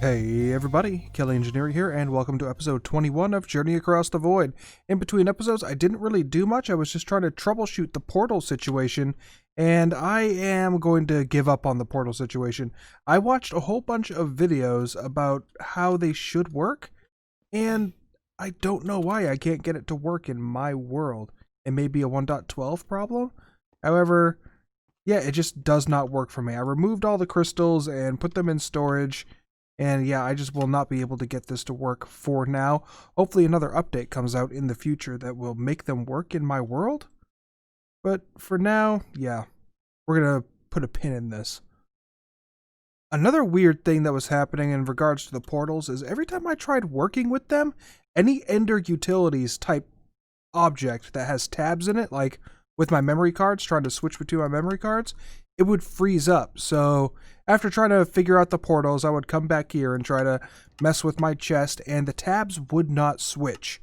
Hey everybody, Kelly Engineer here, and welcome to episode 21 of Journey Across the Void. In between episodes, I didn't really do much. I was just trying to troubleshoot the portal situation, and I am going to give up on the portal situation. I watched a whole bunch of videos about how they should work, and I don't know why I can't get it to work in my world. It may be a 1.12 problem. However, yeah, it just does not work for me. I removed all the crystals and put them in storage. And yeah, I just will not be able to get this to work for now. Hopefully another update comes out in the future that will make them work in my world. But for now, yeah, we're going to put a pin in this. Another weird thing that was happening in regards to the portals is every time I tried working with them, any Ender Utilities type object that has tabs in it, like with my memory cards, trying to switch between my memory cards, it would freeze up. So after trying to figure out the portals, I would come back here and try to mess with my chest, and the tabs would not switch.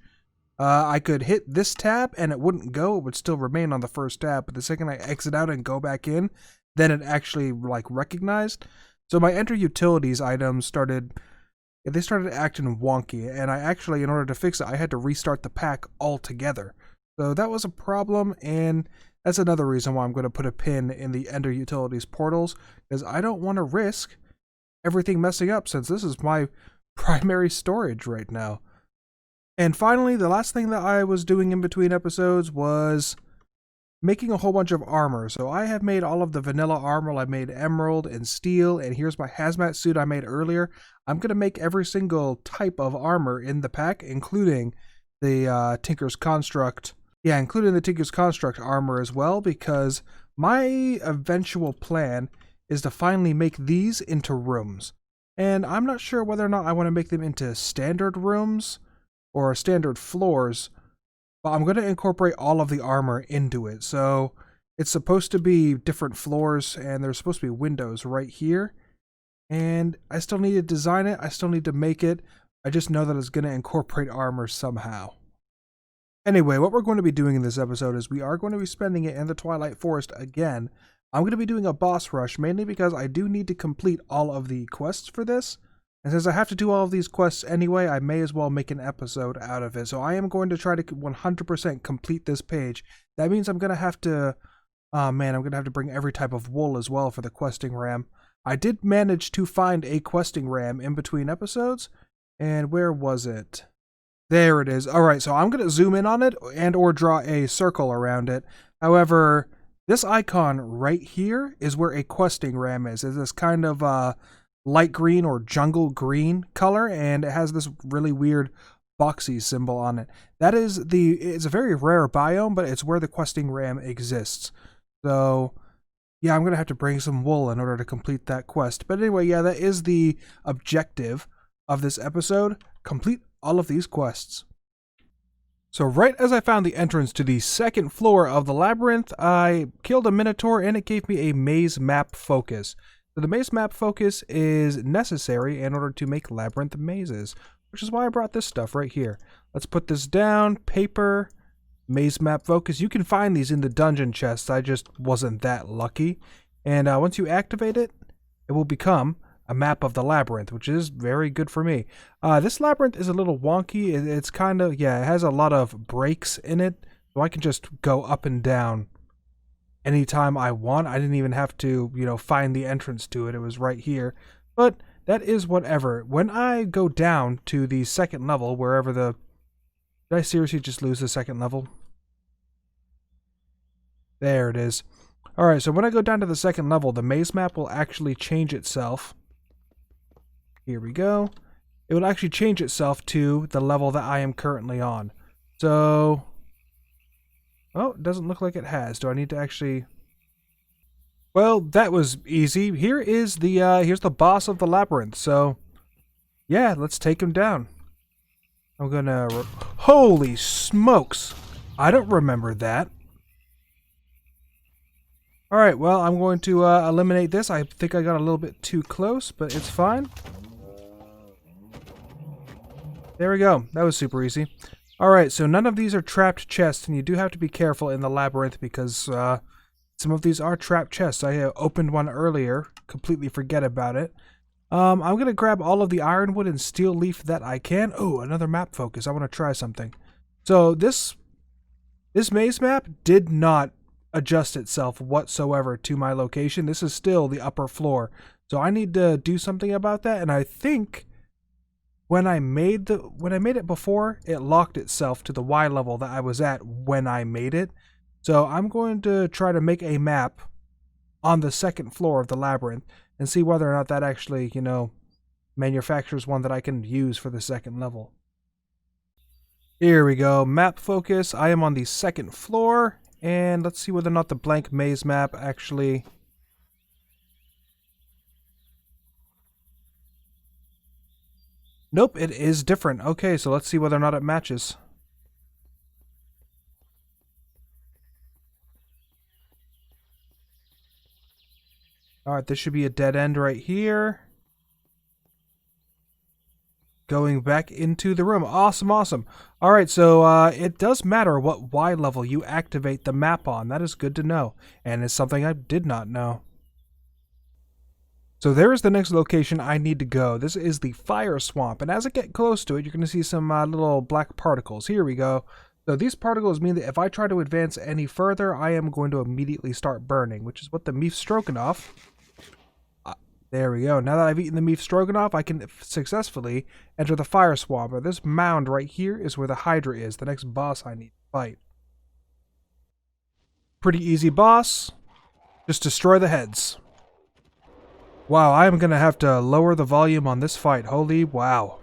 I could hit this tab and it wouldn't go. It would still remain on the first tab, but the second I exit out and go back in, then it actually recognized. So my Enter Utilities items started acting wonky, and I actually, in order to fix it, I had to restart the pack altogether. So that was a problem, and that's another reason why I'm going to put a pin in the Ender Utilities portals, because I don't want to risk everything messing up, since this is my primary storage right now. And finally, the last thing that I was doing in between episodes was making a whole bunch of armor. So I have made all of the vanilla armor. I made emerald and steel, and here's my hazmat suit I made earlier. I'm going to make every single type of armor in the pack, including the Tinker's Construct. Yeah, including the Tinker's Construct armor as well, because my eventual plan is to finally make these into rooms. And I'm not sure whether or not I want to make them into standard rooms or standard floors, but I'm going to incorporate all of the armor into it. So it's supposed to be different floors, and there's supposed to be windows right here. And I still need to design it. I still need to make it. I just know that it's going to incorporate armor somehow. Anyway, what we're going to be doing in this episode is we are going to be spending it in the Twilight Forest again. I'm going to be doing a boss rush, mainly because I do need to complete all of the quests for this. And since I have to do all of these quests anyway, I may as well make an episode out of it. So I am going to try to 100% complete this page. That means I'm going to have to... oh man, I'm going to have to bring every type of wool as well for the questing ram. I did manage to find a questing ram in between episodes. And where was it? There it is. Alright, so I'm going to zoom in on it and or draw a circle around it. However, this icon right here is where a questing ram is. It's this kind of light green or jungle green color, and it has this really weird boxy symbol on it. It's a very rare biome, but it's where the questing ram exists. So yeah, I'm going to have to bring some wool in order to complete that quest. But anyway, yeah, that is the objective of this episode. Complete all of these quests. So right as I found the entrance to the second floor of the labyrinth, I killed a minotaur and it gave me a maze map focus. So the maze map focus is necessary in order to make labyrinth mazes, which is why I brought this stuff right here. Let's put this down. Paper, maze map focus. You can find these in the dungeon chests. I just wasn't that lucky. And once you activate it, it will become a map of the labyrinth, which is very good for me. This labyrinth is a little wonky. It's kind of, yeah, it has a lot of breaks in it, so I can just go up and down anytime I want. I didn't even have to, find the entrance to it. It was right here. But that is whatever. When I go down to the second level, wherever the... Did I seriously just lose the second level? There it is. Alright, so when I go down to the second level, the maze map will actually change itself. Here we go. It will actually change itself to the level that I am currently on. So... oh, it doesn't look like it has. Do I need to actually... well, that was easy. Here is the, here's the boss of the labyrinth. So, yeah, let's take him down. I'm gonna... holy smokes! I don't remember that. Alright, well, I'm going to eliminate this. I think I got a little bit too close, but it's fine. There we go. That was super easy. Alright, so none of these are trapped chests, and you do have to be careful in the labyrinth because some of these are trapped chests. I opened one earlier, completely forget about it. I'm going to grab all of the ironwood and steel leaf that I can. Oh, another map focus. I want to try something. So this maze map did not adjust itself whatsoever to my location. This is still the upper floor. So I need to do something about that, and I think when I made it before, it locked itself to the Y level that I was at when I made it. So I'm going to try to make a map on the second floor of the labyrinth and see whether or not that actually, manufactures one that I can use for the second level. Here we go, map focus. I am on the second floor, and let's see whether or not the blank maze map actually... Nope, it is different. Okay, so let's see whether or not it matches. Alright, this should be a dead end right here. Going back into the room. Awesome, awesome. Alright, so it does matter what Y level you activate the map on. That is good to know. And it's something I did not know. So there is the next location I need to go. This is the fire swamp. And as I get close to it, you're going to see some little black particles. Here we go. So these particles mean that if I try to advance any further, I am going to immediately start burning, which is what the meat stroganoff... There we go. Now that I've eaten the beef stroganoff, I can successfully enter the fire swamp. This mound right here is where the Hydra is, the next boss I need to fight. Pretty easy boss. Just destroy the heads. Wow, I'm going to have to lower the volume on this fight. Holy wow.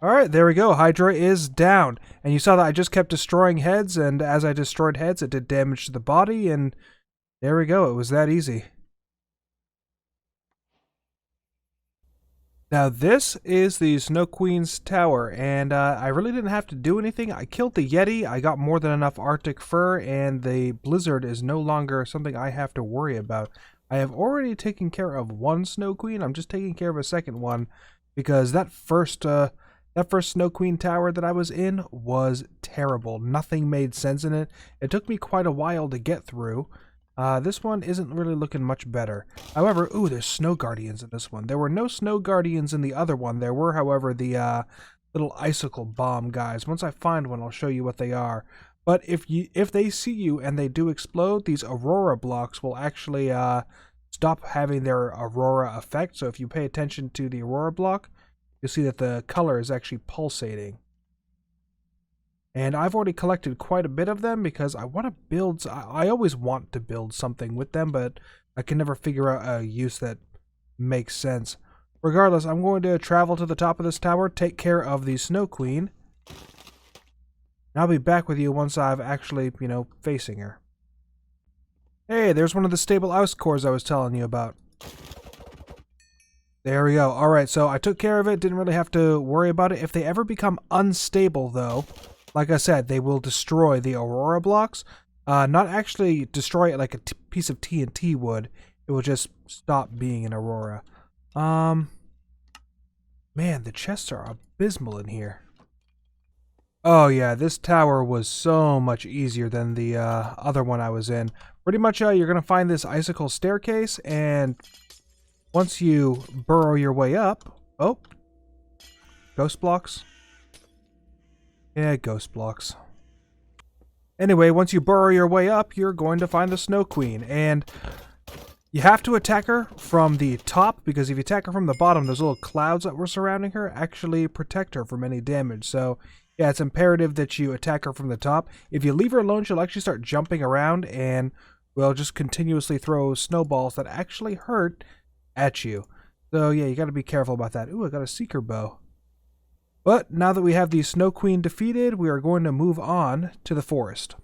Alright, there we go. Hydra is down. And you saw that I just kept destroying heads, and as I destroyed heads, it did damage to the body, and there we go. It was that easy. Now this is the Snow Queen's Tower, and I really didn't have to do anything. I killed the Yeti, I got more than enough Arctic fur, and the blizzard is no longer something I have to worry about. I have already taken care of one Snow Queen. I'm just taking care of a second one, because that first Snow Queen Tower that I was in was terrible. Nothing made sense in it. It took me quite a while to get through. This one isn't really looking much better. However, ooh, there's Snow Guardians in this one. There were no Snow Guardians in the other one. There were, however, the little icicle bomb guys. Once I find one, I'll show you what they are. But if they see you and they do explode, these Aurora blocks will actually stop having their Aurora effect. So if you pay attention to the Aurora block, you'll see that the color is actually pulsating. And I've already collected quite a bit of them because I want to build... I always want to build something with them, but I can never figure out a use that makes sense. Regardless, I'm going to travel to the top of this tower, take care of the Snow Queen. And I'll be back with you once I've actually, facing her. Hey, there's one of the stable ice cores I was telling you about. There we go. Alright, so I took care of it, didn't really have to worry about it. If they ever become unstable, though, like I said, they will destroy the Aurora blocks. Not actually destroy it like a piece of TNT would. It will just stop being an Aurora. Man, the chests are abysmal in here. Oh yeah, this tower was so much easier than the other one I was in. Pretty much you're going to find this icicle staircase, and once you burrow your way up... Oh! Ghost blocks? Yeah, ghost blocks. Anyway, once you burrow your way up, you're going to find the Snow Queen, and you have to attack her from the top, because if you attack her from the bottom, those little clouds that were surrounding her actually protect her from any damage. So, yeah, it's imperative that you attack her from the top. If you leave her alone, she'll actually start jumping around and will just continuously throw snowballs that actually hurt at you. So, yeah, you got to be careful about that. Ooh, I got a Seeker Bow. But now that we have the Snow Queen defeated, we are going to move on to the forest.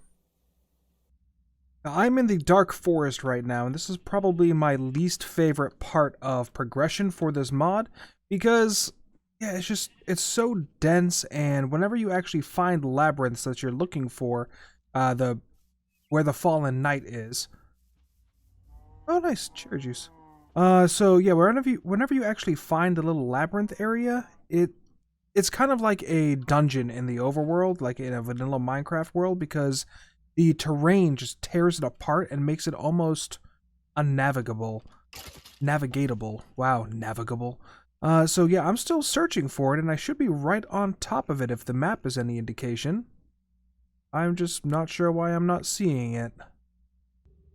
Now, I'm in the Dark Forest right now, and this is probably my least favorite part of progression for this mod, because, yeah, it's so dense, and whenever you actually find labyrinths that you're looking for, where the Fallen Knight is. Oh, nice, cherry juice. So yeah, whenever you actually find a little labyrinth area, it's kind of like a dungeon in the overworld, like in a vanilla Minecraft world, because the terrain just tears it apart and makes it almost unnavigable. Navigatable. Wow, navigable. So yeah, I'm still searching for it, and I should be right on top of it if the map is any indication. I'm just not sure why I'm not seeing it.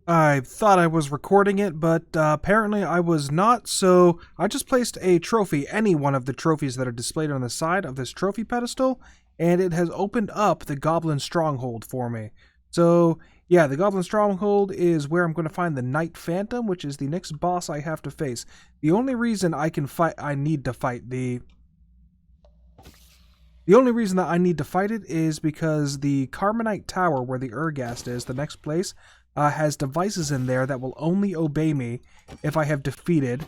I thought I was recording it, but apparently I was not, so I just placed a trophy, any one of the trophies that are displayed on the side of this trophy pedestal, and it has opened up the Goblin Stronghold for me. So, yeah, the Goblin Stronghold is where I'm going to find the Night Phantom, which is the next boss I have to face. The only reason I need to fight it is because the Carbonite Tower, where the Urgast is, the next place, has devices in there that will only obey me if I have defeated,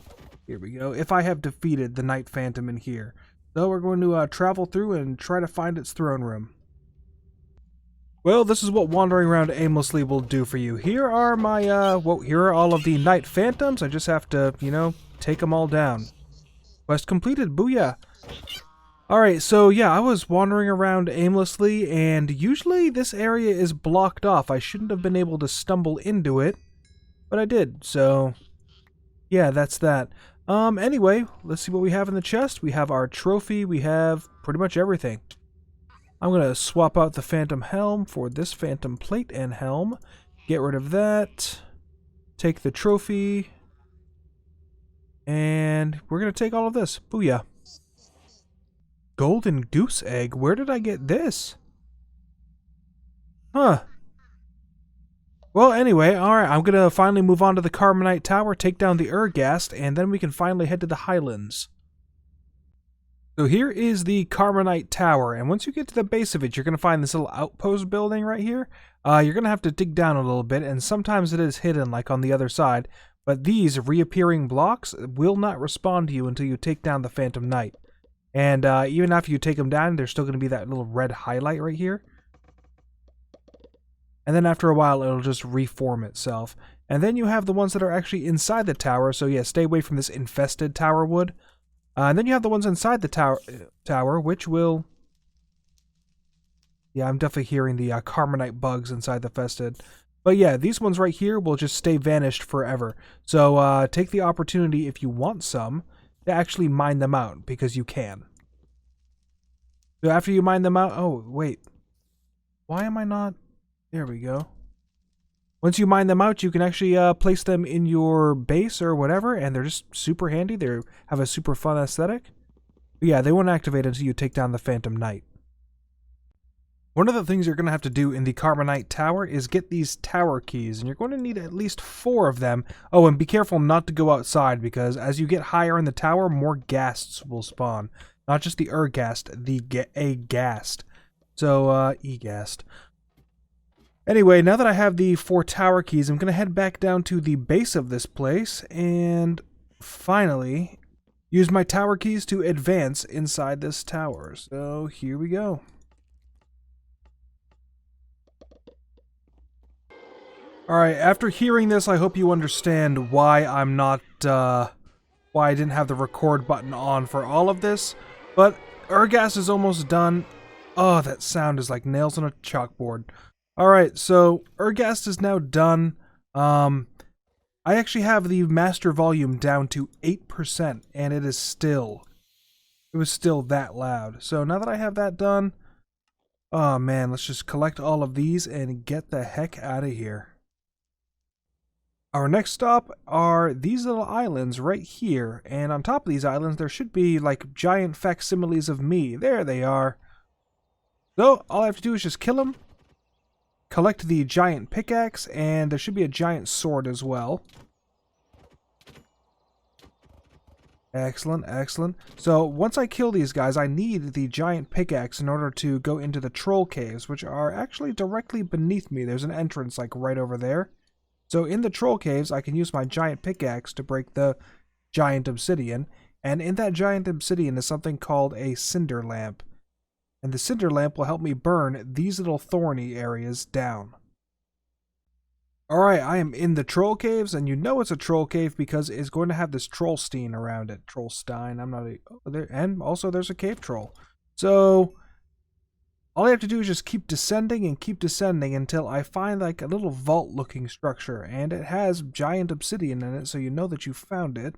here we go, if I have defeated the Night Phantom in here. So we're going to travel through and try to find its throne room. Well, this is what wandering around aimlessly will do for you. Here are my, here are all of the Night Phantoms. I just have to, you know, take them all down. Quest completed, booyah! Alright, so yeah, I was wandering around aimlessly, and usually this area is blocked off. I shouldn't have been able to stumble into it, but I did, so yeah, that's that. Anyway, let's see what we have in the chest. We have our trophy, we have pretty much everything. I'm going to swap out the Phantom Helm for this Phantom Plate and Helm. Get rid of that. Take the trophy. And we're going to take all of this. Booyah. Golden Goose Egg? Where did I get this? Huh. Well, anyway, alright, I'm going to finally move on to the Carbonite Tower, take down the Urgast, and then we can finally head to the Highlands. So here is the Carbonite Tower, and once you get to the base of it, you're going to find this little outpost building right here. You're going to have to dig down a little bit, and sometimes it is hidden, like on the other side, but these reappearing blocks will not respond to you until you take down the Phantom Knight. And even after you take them down, there's still going to be that little red highlight right here. And then after a while, it'll just reform itself. And then you have the ones that are actually inside the tower, so yeah, stay away from this infested tower wood. And then you have the ones inside the tower, which will... Yeah, I'm definitely hearing the Carbonite bugs inside the fested. But yeah, these ones right here will just stay vanished forever. So take the opportunity, if you want some, to actually mine them out, because you can. So after you mine them out... Oh, wait. Why am I not... There we go. Once you mine them out, you can actually place them in your base or whatever, and they're just super handy. They have a super fun aesthetic. But yeah, they won't activate until you take down the Phantom Knight. One of the things you're going to have to do in the Carbonite Tower is get these tower keys, and you're going to need at least 4 of them. Oh, and be careful not to go outside, because as you get higher in the tower, more ghasts will spawn. Not just the Urgast, a ghast. So, e-ghast. Anyway, now that I have the 4 tower keys, I'm going to head back down to the base of this place and finally use my tower keys to advance inside this tower. So here we go. Alright, after hearing this, I hope you understand why I'm not, why I didn't have the record button on for all of this. But Urgast is almost done. Oh, that sound is like nails on a chalkboard. Alright, so Urgast is now done. I actually have the master volume down to 8%, and it was still that loud. So now that I have that done, oh man, let's just collect all of these and get the heck out of here. Our next stop are these little islands right here, and on top of these islands there should be like giant facsimiles of me. There they are. So all I have to do is just kill them. Collect the giant pickaxe, and there should be a giant sword as well. Excellent, excellent. So once I kill these guys, I need the giant pickaxe in order to go into the troll caves, which are actually directly beneath me. There's an entrance like right over there. So in the troll caves, I can use my giant pickaxe to break the giant obsidian, and in that giant obsidian is something called a cinder lamp. And the cinder lamp will help me burn these little thorny areas down. Alright, I am in the troll caves, and you know it's a troll cave because it's going to have this trollstein around it. Trollstein, I'm not... Oh, there, and also there's a cave troll. So all I have to do is just keep descending and keep descending until I find like a little vault looking structure, and it has giant obsidian in it, so you know that you found it.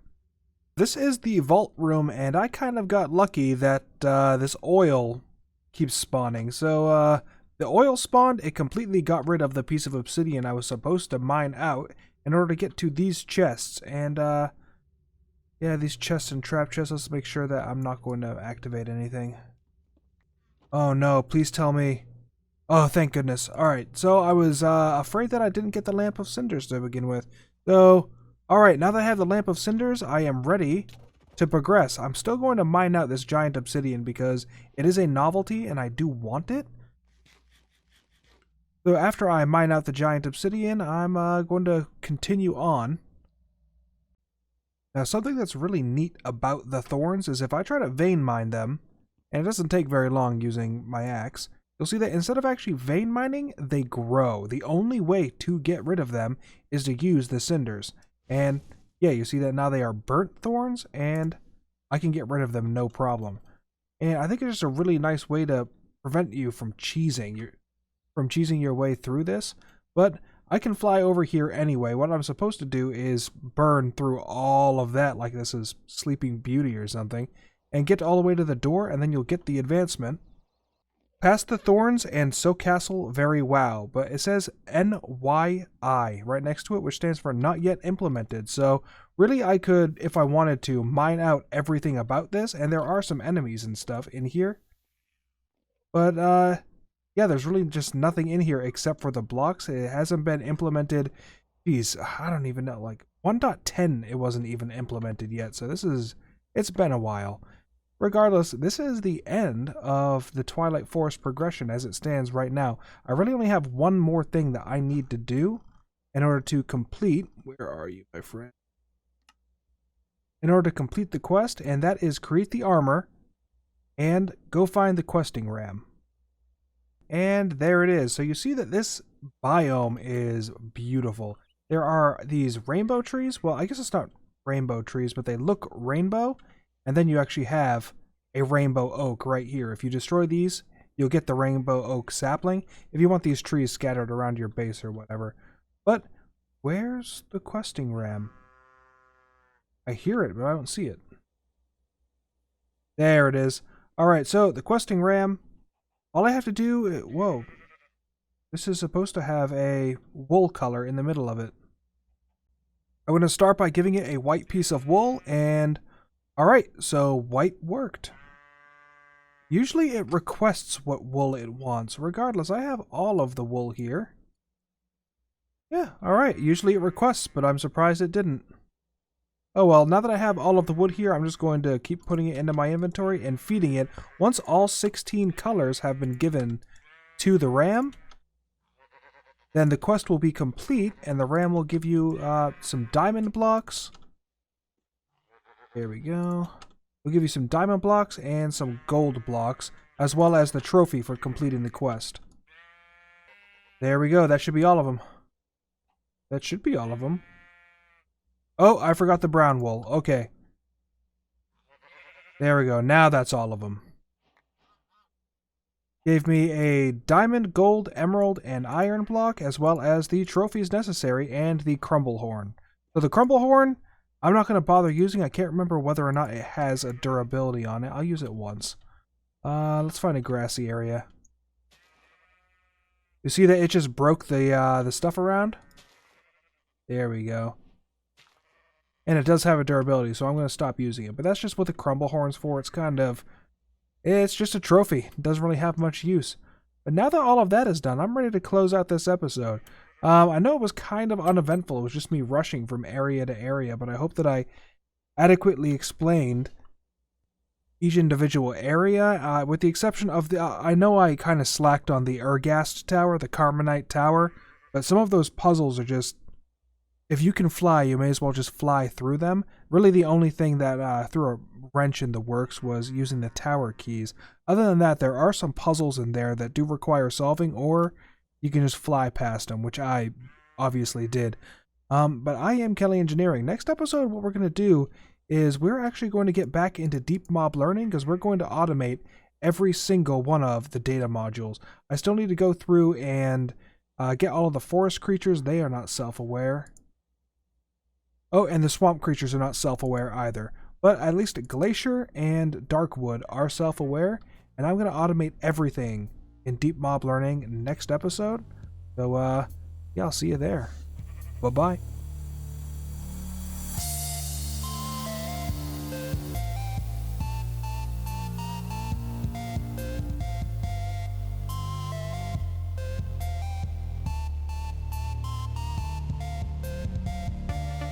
This is the vault room, and I kind of got lucky that this oil keeps spawning. So the oil spawned, it completely got rid of the piece of obsidian I was supposed to mine out in order to get to these chests. And yeah, these chests and trap chests. Let's make sure that I'm not going to activate anything. Oh no, please tell me. Oh, thank goodness. Alright, so I was afraid that I didn't get the Lamp of Cinders to begin with. So, alright, now that I have the Lamp of Cinders, I am ready to progress. I'm still going to mine out this giant obsidian because it is a novelty and I do want it. So after I mine out the giant obsidian, I'm going to continue on. Now, something that's really neat about the thorns is if I try to vein mine them, and it doesn't take very long using my axe, you'll see that instead of actually vein mining, they grow. The only way to get rid of them is to use the cinders. And yeah, you see that now they are burnt thorns, and I can get rid of them no problem. And I think it's just a really nice way to prevent you from cheesing your way through this. But I can fly over here anyway. What I'm supposed to do is burn through all of that like this is Sleeping Beauty or something, and get all the way to the door, and then you'll get the advancement. Past the thorns and So Castle Very Wow, but it says NYI right next to it, which stands for Not Yet Implemented. So really I could, if I wanted to, mine out everything about this, and there are some enemies and stuff in here. But yeah, there's really just nothing in here except for the blocks. It hasn't been implemented. Geez, I don't even know. Like 1.10 it wasn't even implemented yet, so it's been a while. Regardless, this is the end of the Twilight Forest progression as it stands right now. I really only have one more thing that I need to do in order to complete... Where are you, my friend? In order to complete the quest, and that is create the armor and go find the questing ram. And there it is. So you see that this biome is beautiful. There are these rainbow trees. Well, I guess it's not rainbow trees, but they look rainbow. And then you actually have a rainbow oak right here. If you destroy these, you'll get the rainbow oak sapling if you want these trees scattered around your base or whatever. But where's the questing ram? I hear it, but I don't see it. There it is. Alright, so the questing ram, all I have to do... Whoa. This is supposed to have a wool color in the middle of it. I'm going to start by giving it a white piece of wool, and... Alright, so white worked. Usually it requests what wool it wants. Regardless, I have all of the wool here. Yeah, alright, usually it requests, but I'm surprised it didn't. Oh well, now that I have all of the wood here, I'm just going to keep putting it into my inventory and feeding it. Once all 16 colors have been given to the ram, then the quest will be complete, and the ram will give you some diamond blocks. There we go. We'll give you some diamond blocks and some gold blocks, as well as the trophy for completing the quest. There we go. That should be all of them. That should be all of them. Oh, I forgot the brown wool. Okay. There we go. Now that's all of them. Gave me a diamond, gold, emerald, and iron block, as well as the trophies necessary and the crumble horn. So the crumble horn, I'm not going to bother using. I can't remember whether or not it has a durability on it. I'll use it once. Let's find a grassy area. You see that it just broke the stuff around? There we go. And it does have a durability, so I'm going to stop using it. But that's just what the crumble horn's for. It's kind of... It's just a trophy. It doesn't really have much use. But now that all of that is done, I'm ready to close out this episode. I know it was kind of uneventful. It was just me rushing from area to area, but I hope that I adequately explained each individual area, with the exception of the... I know I kind of slacked on the Ergast Tower, the Carbonite Tower, but some of those puzzles are just... If you can fly, you may as well just fly through them. Really, the only thing that threw a wrench in the works was using the tower keys. Other than that, there are some puzzles in there that do require solving, or you can just fly past them, which I obviously did. But I am Kelly Engineering. Next episode, what we're going to do is we're actually going to get back into deep mob learning, because we're going to automate every single one of the data modules. I still need to go through and get all of the forest creatures. They are not self-aware. Oh, and the swamp creatures are not self-aware either. But at least Glacier and Darkwood are self-aware, and I'm going to automate everything in Deep Mob Learning next episode. So, yeah, I'll see you there. Bye-bye.